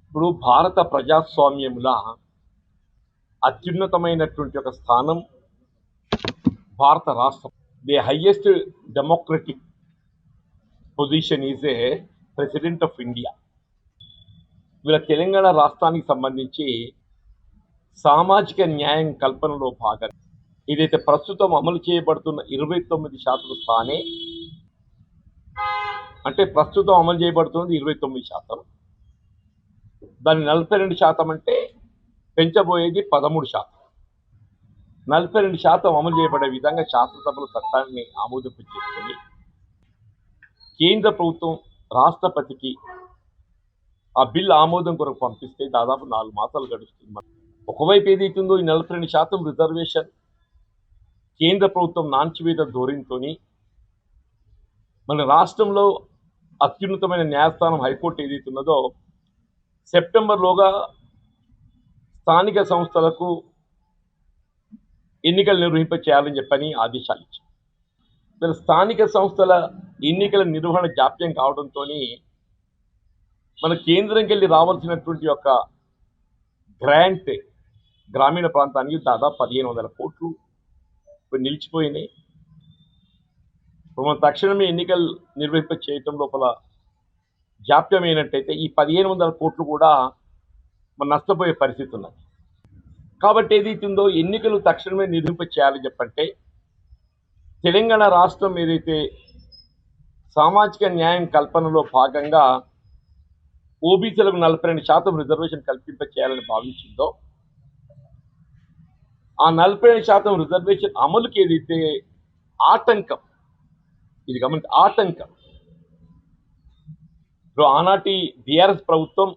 ఇప్పుడు భారత ప్రజాస్వామ్యంలో అత్యున్నతమైనటువంటి ఒక స్థానం భారత రాష్ట్రం. The highest democratic position is a president of India. వీళ్ళ తెలంగాణ రాష్ట్రానికి సంబంధించి సామాజిక న్యాయం కల్పనలో భాగంగా ఏదైతే ప్రస్తుతం అమలు చేయబడుతున్న 29% స్థానే, అంటే ప్రస్తుతం అమలు చేయబడుతున్నది 29%, దాని 42% అంటే పెంచబోయేది 13%. 42% అమలు చేయబడే విధంగా శాసనసభలో చట్టాన్ని ఆమోదింపు చేసుకొని కేంద్ర ప్రభుత్వం రాష్ట్రపతికి ఆ బిల్ ఆమోదం కొరకు పంపిస్తే దాదాపు 4 మాసాలు గడుస్తుంది. ఒకవైపు ఏదైతుందో ఈ 42% రిజర్వేషన్ కేంద్ర ప్రభుత్వం నాంచివేత ధోరణితో మన రాష్ట్రంలో అత్యున్నతమైన న్యాయస్థానం హైకోర్టు ఏదైతున్నదో సెప్టెంబర్లోగా స్థానిక సంస్థలకు ఎన్నికలు నిర్వహింప చేయాలని చెప్పని ఆదేశాలు ఇచ్చారు. మరి స్థానిక సంస్థల ఎన్నికల నిర్వహణ జాప్యం కావడంతో మన కేంద్రంకి వెళ్ళి రావాల్సినటువంటి యొక్క గ్రాంట్ గ్రామీణ ప్రాంతానికి దాదాపు 1500 కోట్లు నిలిచిపోయినాయి. ఇప్పుడు మనం తక్షణమే ఎన్నికలు నిర్వహింప చేయటం లోపల జాప్యం అయినట్టయితే ఈ 1500 కోట్లు కూడా మనం నష్టపోయే పరిస్థితి ఉన్నది. కాబట్టి ఏదైతుందో ఎన్నికలు తక్షణమే నిర్వహింప చేయాలని చెప్పంటే తెలంగాణ రాష్ట్రం ఏదైతే సామాజిక న్యాయం కల్పనలో భాగంగా ఓబీసీలకు 42% రిజర్వేషన్ కల్పింప చేయాలని భావించిందో ఆ 42% రిజర్వేషన్ అమలుకి ఏదైతే ఆటంకం, ఇది గమనించి ఆటంకం. ఇప్పుడు ఆనాటి బీఆర్ఎస్ ప్రభుత్వం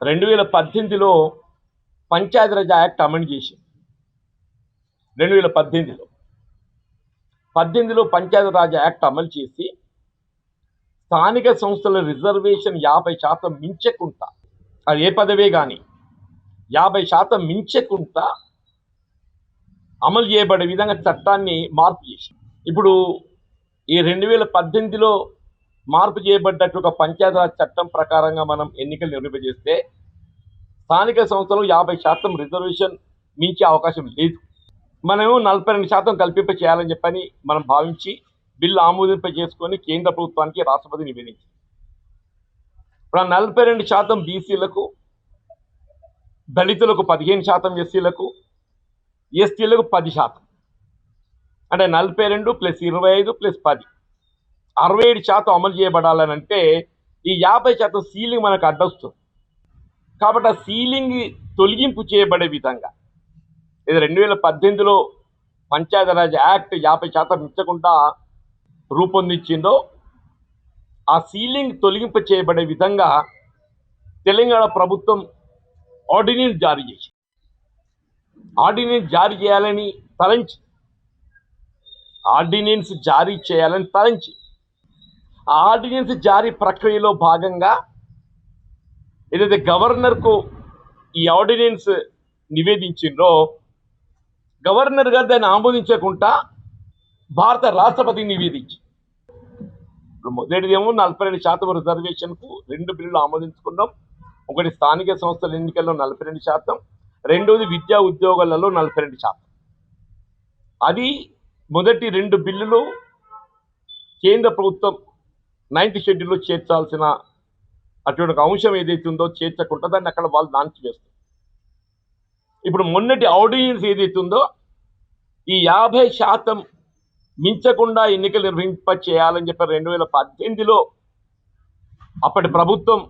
2018లో పంచాయతీరాజ్ యాక్ట్ అమెండ్ చేసింది. 2018లో పంచాయతీరాజ్ యాక్ట్ అమలు చేసి స్థానిక సంస్థల రిజర్వేషన్ 50% మించకుండా, అది ఏ పదవే కానీ 50% మించకుండా అమలు చేయబడే విధంగా చట్టాన్ని మార్పు చేసింది. ఇప్పుడు ఈ 2018లో మార్పు చేయబడ్డట్టు ఒక పంచాయతీరాజ్ చట్టం ప్రకారంగా మనం ఎన్నికలు నిర్వహింపజేస్తే స్థానిక సంస్థలు 50% రిజర్వేషన్ మించే అవకాశం లేదు. మనము 42% కల్పింప చేయాలని చెప్పని మనం భావించి బిల్లు ఆమోదింప చేసుకొని కేంద్ర ప్రభుత్వానికి రాష్ట్రపతి నివేదించింది. ఇప్పుడు 42% బీసీలకు, దళితులకు 15%, ఎస్సీలకు, ఎస్టీలకు 10%, అంటే 42 + 25 + 10 67% అమలు చేయబడాలని అంటే ఈ 50% సీలింగ్ మనకు అడ్డొస్తుంది. కాబట్టి ఆ సీలింగ్ తొలగింపు చేయబడే విధంగా ఇది 2018లో పంచాయతీరాజ్ యాక్ట్ 50% మించకుండా రూపొందించిందో ఆ సీలింగ్ తొలగింపు చేయబడే విధంగా తెలంగాణ ప్రభుత్వం ఆర్డినెన్స్ జారీ చేసింది. ఆర్డినెన్స్ జారీ చేయాలని తలంచి ఆ ఆర్డినెన్స్ జారీ ప్రక్రియలో భాగంగా ఏదైతే గవర్నర్కు ఈ ఆర్డినెన్స్ నివేదించిందో గవర్నర్ గారు దాన్ని ఆమోదించకుండా భారత రాష్ట్రపతికి నివేదించి, ఇప్పుడు మొదటిదేమో 42% రిజర్వేషన్కు 2 బిల్లులు ఆమోదించుకున్నాం. ఒకటి స్థానిక సంస్థల ఎన్నికల్లో 42%, రెండోది విద్యా ఉద్యోగాలలో 42%. అది మొదటి 2 బిల్లులు కేంద్ర ప్రభుత్వం 9th షెడ్యూల్లో చేర్చాల్సిన అటువంటి ఒక అంశం ఏదైతే ఉందో చేర్చకుండా దాన్ని అక్కడ వాళ్ళు నాంచి వేస్తారు. ఇప్పుడు మొన్నటి ఆర్డినెన్స్ ఏదైతే ఉందో ఈ 50% మించకుండా ఎన్నికలు నిర్వహింప చేయాలని చెప్పి 2018లో అప్పటి ప్రభుత్వం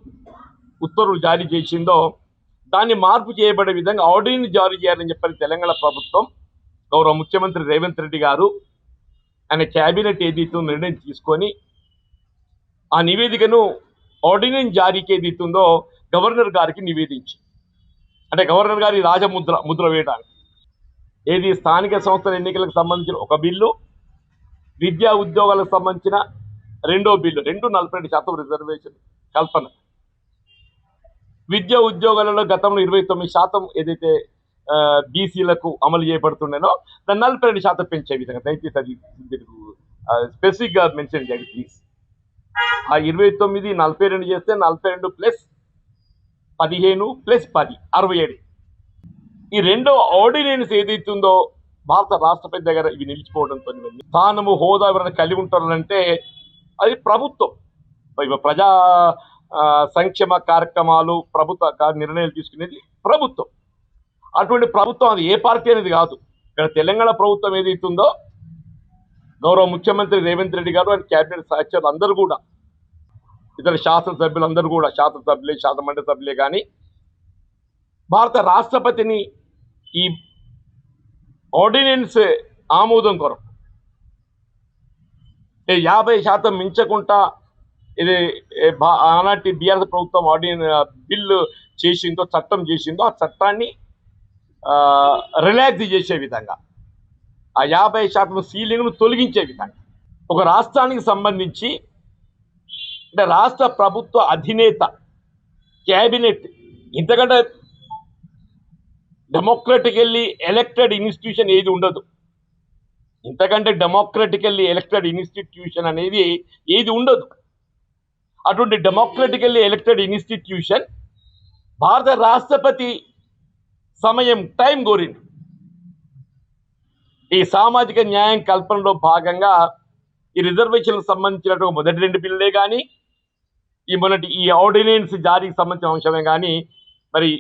ఉత్తర్వులు జారీ చేసిందో దాన్ని మార్పు చేయబడే విధంగా ఆర్డినెన్స్ జారీ చేయాలని చెప్పని తెలంగాణ ప్రభుత్వం, గౌరవ ముఖ్యమంత్రి రేవంత్ రెడ్డి గారు ఆయన క్యాబినెట్ ఏదైతే నిర్ణయం తీసుకొని ఆ నివేదికను ఆర్డినెన్స్ జారీకి ఏదైతుందో గవర్నర్ గారికి నివేదించి, అంటే గవర్నర్ గారి ముద్ర వేయడానికి ఏది స్థానిక సంస్థల ఎన్నికలకు సంబంధించిన ఒక బిల్లు, విద్యా ఉద్యోగాలకు సంబంధించిన 2వ బిల్లు, 42% రిజర్వేషన్ కల్పన. విద్యా ఉద్యోగాలలో గతంలో 29% ఏదైతే బీసీలకు అమలు చేయబడుతుండేనో దాన్ని 42% పెంచే విధంగా దయచేసి అది స్పెసిఫిక్గా మెన్షన్ చేయండి ప్లీజ్. ఆ 29 42 చేస్తే 42 + 15 + 10 67. ఈ రెండో ఆర్డినెన్స్ ఏదైతుందో భారత రాష్ట్రపతి దగ్గర ఇవి నిలిచిపోవడంతో స్థానము హోదా ఎవరైనా కలిగి ఉంటారంటే అది ప్రభుత్వం ప్రజా సంక్షేమ కార్యక్రమాలు ప్రభుత్వ నిర్ణయాలు తీసుకునేది ప్రభుత్వం. అటువంటి ప్రభుత్వం అది ఏ పార్టీ అనేది కాదు. ఇక్కడ తెలంగాణ ప్రభుత్వం ఏదైతుందో గౌరవ ముఖ్యమంత్రి రేవంత్ రెడ్డి గారు అండ్ క్యాబినెట్ సహచరులు అందరూ కూడా ఇతర శాసనసభ్యులందరూ కూడా శాసనసభ్యులే శాసనమండలి సభ్యులే కానీ భారత రాష్ట్రపతిని ఈ ఆర్డినెన్స్ ఆమోదం కొరకు 50% మించకుండా ఇది ఆనాటి బీఆర్ఎస్ ప్రభుత్వం బిల్లు చేసిందో చట్టం చేసిందో ఆ చట్టాన్ని రిలాక్స్ చేసే విధంగా ఆ 50% సీలింగ్ను తొలగించే విధంగా ఒక రాష్ట్రానికి సంబంధించి అంటే రాష్ట్ర ప్రభుత్వ అధినేత క్యాబినెట్ ఇంతకంటే డెమోక్రటికల్లీ ఎలక్టెడ్ ఇన్స్టిట్యూషన్ ఏది ఉండదు. ఇంతకంటే డెమోక్రటికల్లీ ఎలక్టెడ్ ఇన్స్టిట్యూషన్ అనేది ఏది ఉండదు. అటువంటి డెమోక్రటికల్లీ ఎలక్టెడ్ ఇన్స్టిట్యూషన్ భారత రాష్ట్రపతి టైం కోరింది. ఈ సామాజిక న్యాయం కల్పనలో భాగంగా ఈ రిజర్వేషన్లకు సంబంధించినటువంటి మొదటి 2 బిల్లులే కానీ ఈ ఆర్డినెన్స్ జారీకి సంబంధించిన అంశమే కానీ మరి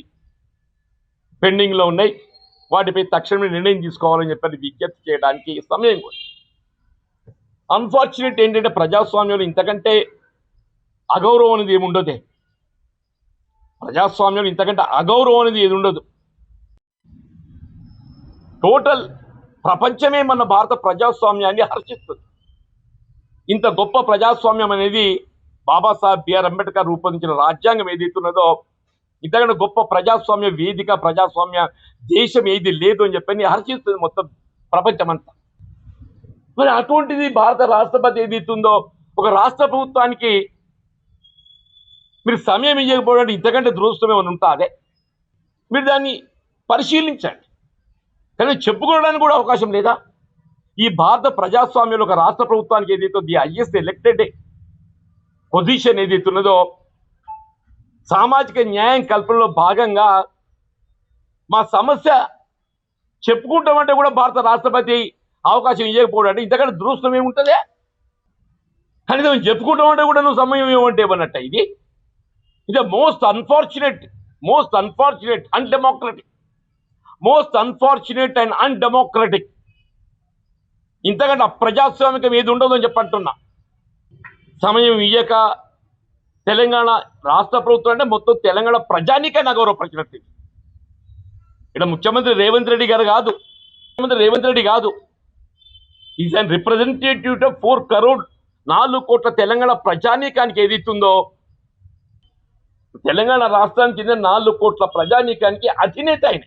పెండింగ్లో ఉన్నాయి. వాటిపై తక్షణమే నిర్ణయం తీసుకోవాలని చెప్పి విజ్ఞప్తి చేయడానికి సమయం కూడా. అన్ఫార్చునేట్ ఏంటంటే ప్రజాస్వామ్యంలో ఇంతకంటే అగౌరవం అనేది ఏమి ఉండదే. ప్రజాస్వామ్యంలో ఇంతకంటే అగౌరవం అనేది ఏది ఉండదు. టోటల్ ప్రపంచమే మన భారత ప్రజాస్వామ్యాన్ని హర్షిస్తుంది. ఇంత గొప్ప ప్రజాస్వామ్యం అనేది బాబాసాహెబ్ బిఆర్ అంబేద్కర్ రూపొందించిన రాజ్యాంగం ఏదైతున్నదో ఇంతకంటే గొప్ప ప్రజాస్వామ్య వేదిక ప్రజాస్వామ్య దేశం ఏది లేదు అని చెప్పని హర్షిస్తుంది మొత్తం ప్రపంచమంతా. మరి అటువంటిది భారత రాష్ట్రపతి ఏదైతుందో ఒక రాష్ట్ర ప్రభుత్వానికి మీరు సమయం ఇవ్వకపోవడం ఇంతకంటే దురదృష్టం ఏమైనా ఉంటుందే. మీరు దాన్ని పరిశీలించండి. కానీ చెప్పుకోవడానికి కూడా అవకాశం లేదా? ఈ భారత ప్రజాస్వామ్యంలో ఒక రాష్ట్ర ప్రభుత్వానికి ఏదైతే ది హైయెస్ట్ ఎలక్టెడ్ పొజిషన్ ఏదైతున్నదో సామాజిక న్యాయం కల్పనలో భాగంగా మా సమస్య చెప్పుకుంటామంటే కూడా భారత రాష్ట్రపతి అవకాశం ఇవ్వకపోవడం అంటే ఇంతకంటే దురదృష్టం ఏముంటుందే? కనీసం చెప్పుకుంటామంటే కూడా నువ్వు సమయం ఏమంటే ఏమన్నట్ట ఇది మోస్ట్ అన్ఫార్చునేట్ అండ్ అన్డెమోక్రటిక్ ఇంతకంటే అప్రజాస్వామికం ఏది ఉండదు అని చెప్పంటున్నా. సమయం ఇయ్యక తెలంగాణ రాష్ట్ర ప్రభుత్వం అంటే మొత్తం తెలంగాణ ప్రజానికైనా అగౌరవపరిచినట్టు. ఇక్కడ ముఖ్యమంత్రి రేవంత్ రెడ్డి కాదు. Is and representative of 4 crore 4 కోట్ల తెలంగాణ ప్రజానీకానికి ఏదైతుందో తెలంగాణ రాష్ట్రానికి చెందిన 4 కోట్ల ప్రజానీకానికి అధినేత ఆయన.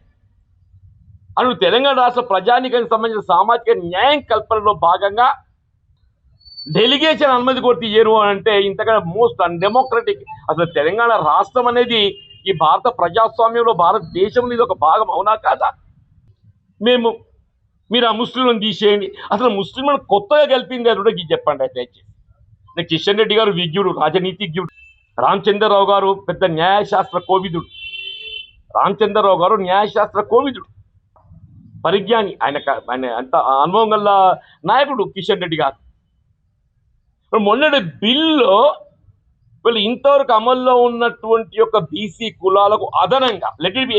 అను తెలంగాణ రాష్ట్ర ప్రజానీకానికి సంబంధించిన సామాజిక న్యాయం కల్పనలో భాగంగా డెలిగేషన్ అనుమతి కొడితే ఇయ్యరు అంటే ఇంతకన్నా మోస్ట్ అన్డెమోక్రటిక్. అసలు తెలంగాణ రాష్ట్రం అనేది ఈ భారత ప్రజాస్వామ్యంలో భారతదేశంలో ఇది ఒక భాగం అవునా కాదా? మీరు ఆ ముస్లింలను తీసేయండి. అసలు ముస్లింలను కొత్తగా కలిపింది అది కూడా చెప్పండి అయితే. కిషన్ రెడ్డి గారు విజ్ఞుడు, రాజనీతిజ్ఞుడు. రామచంద్రరావు గారు పెద్ద న్యాయశాస్త్ర కోవిదుడు, పరిజ్ఞాని. ఆయన అంత అనుభవం గల నాయకుడు కిషన్ రెడ్డి గారు. మొన్నటి బిల్లు వీళ్ళు ఇంతవరకు అమల్లో ఉన్నటువంటి యొక్క బీసీ కులాలకు అదనంగా let it be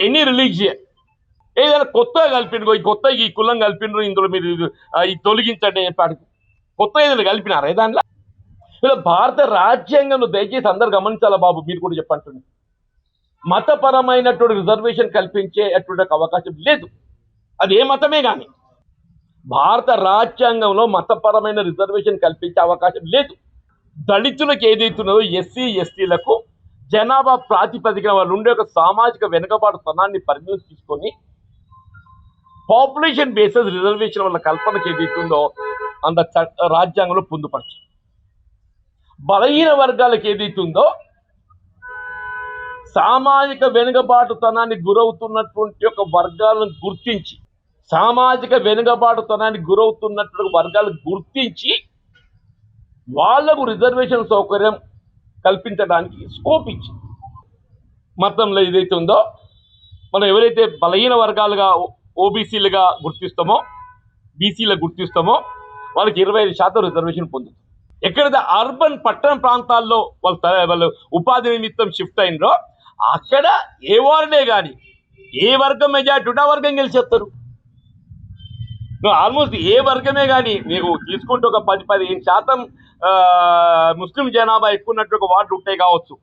any religion ఏదైనా కొత్తగా కలిపిండ్రు, ఈ కులం కలిపిండ్రు, ఇందులో మీరు ఇది తొలగించండి చెప్పాడు. కొత్త ఏదైనా కలిపినారా దాంట్లో? ఇలా భారత రాజ్యాంగంలో దయచేసి అందరు గమనించాలా బాబు, మీరు కూడా చెప్పండి. మతపరమైనటువంటి రిజర్వేషన్ కల్పించే అటువంటి అవకాశం లేదు. అది ఏ మతమే కానీ భారత రాజ్యాంగంలో మతపరమైన రిజర్వేషన్ కల్పించే అవకాశం లేదు. దళితులకు ఏదైతున్నదో ఎస్సీ ఎస్టీలకు జనాభా ప్రాతిపదికన వాళ్ళు ఉండే ఒక సామాజిక వెనుకబాటుతనాన్ని పరిగణలోకి తీసుకొని పాపులేషన్ బేసిస్ రిజర్వేషన్ వల్ల కల్పనకు ఏదైతుందో అంత రాజ్యాంగంలో పొందుపరిచి బలహీన వర్గాలకు ఏదైతుందో సామాజిక వెనుకబాటుతనానికి గురవుతున్నటువంటి ఒక వర్గాలను గుర్తించి వాళ్లకు రిజర్వేషన్ సౌకర్యం కల్పించడానికి స్కోప్ ఇచ్చింది. మొత్తంలో ఏదైతే ఉందో మనం ఎవరైతే బలహీన వర్గాలుగా ఓబీసీలుగా గుర్తిస్తామో, బీసీలుగా గుర్తిస్తామో వాళ్ళకి 25% రిజర్వేషన్ పొందుతుంది. ఎక్కడైతే అర్బన్ పట్టణ ప్రాంతాల్లో వాళ్ళు ఉపాధి నిమిత్తం షిఫ్ట్ అయినరో అక్కడ ఏ వార్డే కానీ ఏ వర్గం మెజార్టీ ఉంటే ఆ వర్గం గెలిచేస్తారు. ఆల్మోస్ట్ ఏ వర్గమే కానీ నీకు తీసుకుంటే ఒక 10-15% ముస్లిం జనాభా ఎక్కువ ఉన్నట్టు ఒక వార్డు ఉంటాయి కావచ్చు.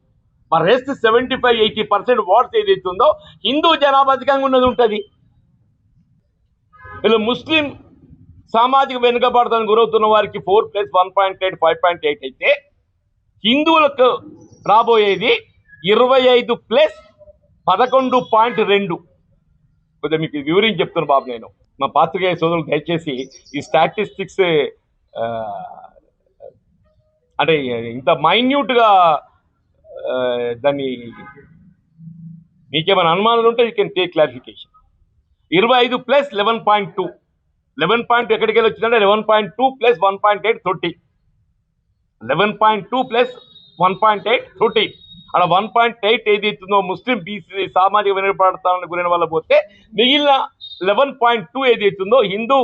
మరి రెస్ట్ 75-80% వార్డ్స్ ఏదైతే ఉందో హిందూ జనాభా అధికంగా ఉన్నది ఉంటుంది. ఇలా ముస్లిం సామాజిక వెనుకబాటుతనం గురవుతున్న వారికి 4+1.8 5.8 అయితే హిందువులకు రాబోయేది 25+11.2. కొద్దిగా మీకు వివరించి చెప్తాను బాబు. నేను మా పాత్రికేయ సోదరులు దయచేసి ఈ స్టాటిస్టిక్స్ అంటే ఇంత మైన్యూట్గా దాన్ని మీకేమైనా అనుమానాలు ఉంటే యూ కెన్ టేక్ క్లారిఫికేషన్. 25+11.2 11 ఎక్కడికి వెళ్ళి వచ్చిందంటే 11.2 + 1.8 30. 11.2 + 1.8 30. అక్కడ 1.8 ఏదైతుందో ముస్లిం బీసీ సామాజిక వెనుకబడతానికి గురైన వాళ్ళ పోతే మిగిలిన 11.2 ఏదైతుందో హిందూ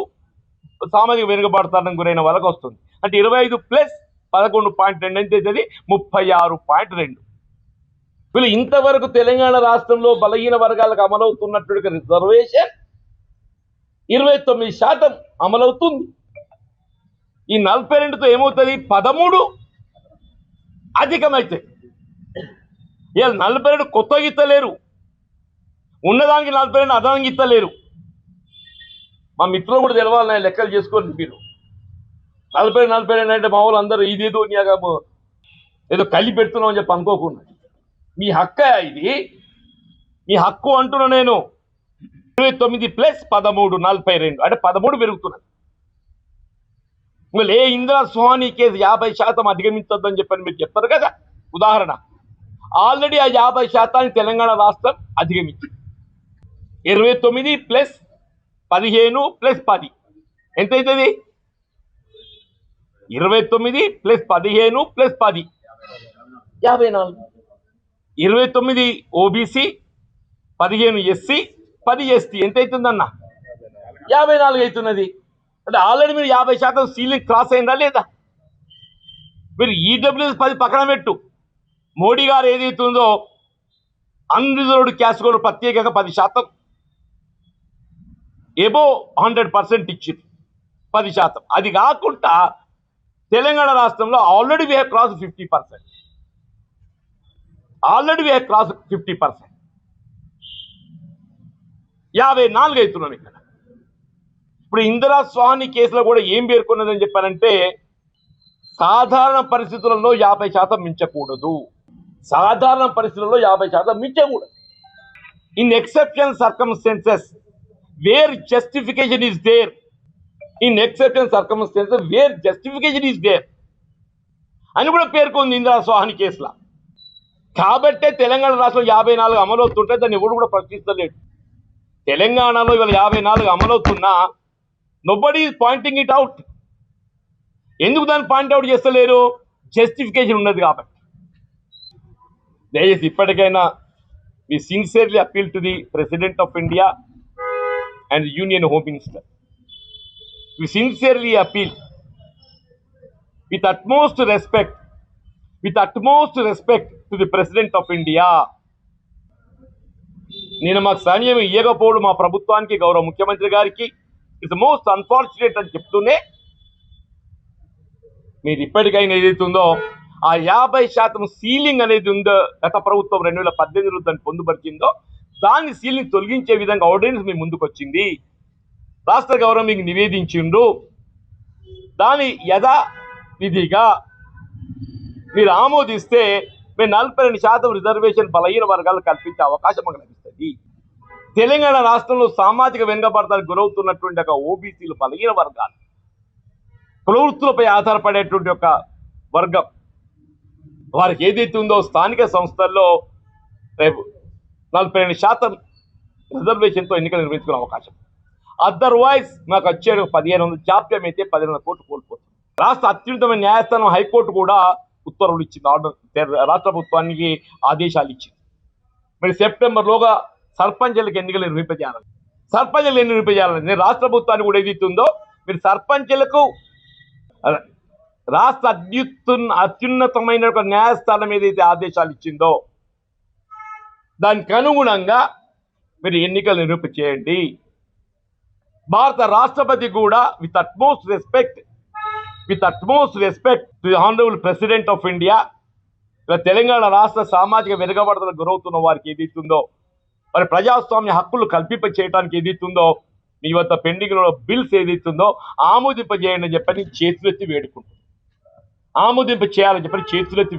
సామాజిక వెనుకబడతానికి గురైన వాళ్ళకి వస్తుంది. అంటే 25+11.2 ఎంత అవుతుంది? 36.2. వీళ్ళు ఇంతవరకు తెలంగాణ రాష్ట్రంలో బలహీన వర్గాలకు అమలవుతున్నటువంటి రిజర్వేషన్ 29% అమలవుతుంది. ఈ 42తో ఏమవుతుంది? 13 అధికమైతే. ఇలా 42 కొత్తగా ఇస్తలేరు, ఉన్నదానికి 42 అదనంగా ఇస్తలేరు. మా మిత్రులు కూడా తెలవాలి, లెక్కలు చేసుకోండి మీరు. 42 అంటే మా వాళ్ళు అందరూ ఇదేదో ఏదో కలిపి పెడుతున్నాం అని చెప్పి అనుకోకుండా, మీ హక్క ఇది, మీ హక్కు అంటున్నా నేను. 29+13 42 అంటే 13 పెరుగుతున్నది. ఏ ఇందిరా సోహానీ కేసు 50% అధిగమించొద్దని చెప్పని మీరు చెప్తారు కదా. ఉదాహరణ, ఆల్రెడీ ఆ 50% తెలంగాణ రాష్ట్రం అధిగమించింది. 29+15+10 ఎంత అవుతుంది? 29+15+10 54. 29 ఓబీసీ, 15 ఎస్సీ, 10 ఎస్టీ ఎంత అవుతుందన్న? 54 అవుతున్నది. అంటే ఆల్రెడీ మీరు 50% సీలింగ్ క్రాస్ అయిందా లేదా? మీరు ఈడబ్ల్యూఎస్ 10 పక్కన పెట్టు. మోడీ గారు ఏదైతుందో అన్రిజర్వ్డ్ క్యాస్ట్ కూడా ప్రత్యేకంగా 10% ఎబో 100% ఇచ్చింది, 10%. అది కాకుండా తెలంగాణ రాష్ట్రంలో already we have cross 50%. Already we have cross 50%. 54 అవుతున్నాం ఇక్కడ. ఇప్పుడు ఇందిరా సోహానీ కేసులో కూడా ఏం పేర్కొన్నదని చెప్పారంటే, సాధారణ పరిస్థితులలో 50% మించకూడదు. సాధారణ పరిస్థితుల్లో 50% మించకూడదు. In exception circumstances where justification is there. In exception circumstances where justification is there అని కూడా పేర్కొంది ఇందిరా సోహానీ కేసులో. కాబట్టే తెలంగాణ రాష్ట్రంలో 54 అమలవుతుంటే దాన్ని ఎవరు కూడా ప్రశ్నిస్తలేడు. తెలంగాణలో ఇవాళ 54 అమలవుతున్నా nobody is pointing it out. ఎందుకు దాన్ని పాయింట్అవుట్ చేస్తలేరు? జస్టిఫికేషన్ ఉన్నది కాబట్టి. దయచేసి ఇప్పటికైనా we sincerely appeal to the President of India and the Union Home Minister. We sincerely appeal with utmost respect to the President of India. నేను మాకు సమయం ఇవ్వకపోవడం మా ప్రభుత్వానికి, గౌరవ ముఖ్యమంత్రి గారికి ఇట్స్ మోస్ట్ అన్ఫార్చునేట్ అని చెప్తూనే, మీరు ఇప్పటికైనా ఏదైతుందో ఆ 50% సీలింగ్ అనేది ఉందో గత ప్రభుత్వం 2018లో దాన్ని పొందుపరిచిందో దాన్ని సీలింగ్ తొలగించే విధంగా ఆర్డినెన్స్ మీ ముందుకు వచ్చింది. రాష్ట్ర గవర్నర్ మీకు నివేదించిండ్రు. దాని యథావిధిగా మీరు ఆమోదిస్తే మేము 42% రిజర్వేషన్ బలహీన వర్గాలు కల్పించే అవకాశం మాకు లభిస్తుంది. తెలంగాణ రాష్ట్రంలో సామాజిక వెనుకబడతానికి గురవుతున్నటువంటి ఒక ఓబీసీలు బలహీన వర్గాలు, కులవృత్తులపై ఆధారపడేటువంటి ఒక వర్గం, వారికి ఏదైతే ఉందో స్థానిక సంస్థల్లో రేపు 42% రిజర్వేషన్తో ఎన్నికలు నిర్వహించుకునే అవకాశం. అదర్వైజ్ మాకు వచ్చే 1500 జాప్యం అయితే 1500 కోట్లు కోల్పోతుంది. రాష్ట్ర అత్యున్నతమైన న్యాయస్థానం హైకోర్టు కూడా ఉత్తర్వులు ఇచ్చింది, రాష్ట్ర ప్రభుత్వానికి ఆదేశాలు ఇచ్చింది. మరి సెప్టెంబర్లోగా సర్పంచులకు ఎన్నికలు నిర్వహింపజేయాలని, సర్పంచులు ఎన్ని నిర్వహింపజేయాలని రాష్ట్ర ప్రభుత్వాన్ని కూడా ఏదైతుందో మీరు సర్పంచులకు రాష్ట్ర అత్యున్నతమైన ఒక న్యాయస్థానం ఏదైతే ఆదేశాలు ఇచ్చిందో దానికి అనుగుణంగా మీరు ఎన్నికలు నిర్వహించేయండి. భారత రాష్ట్రపతి కూడా with utmost respect to the honourable president of India, Telangana రాష్ట్ర సామాజిక వెనుకబడుదలకు గురవుతున్న వారికి ఏదైతుందో మరి ప్రజాస్వామ్య హక్కులు కల్పింప చేయడానికి ఏదైతుందో మీ వద్ద పెండింగ్లో బిల్స్ ఏదైతుందో ఆమోదింపజేయండి అని చెప్పని చేతులెత్తి వేడుకుంటుంది. ఆమోదింప చేయాలని చెప్పని చేతులెత్తి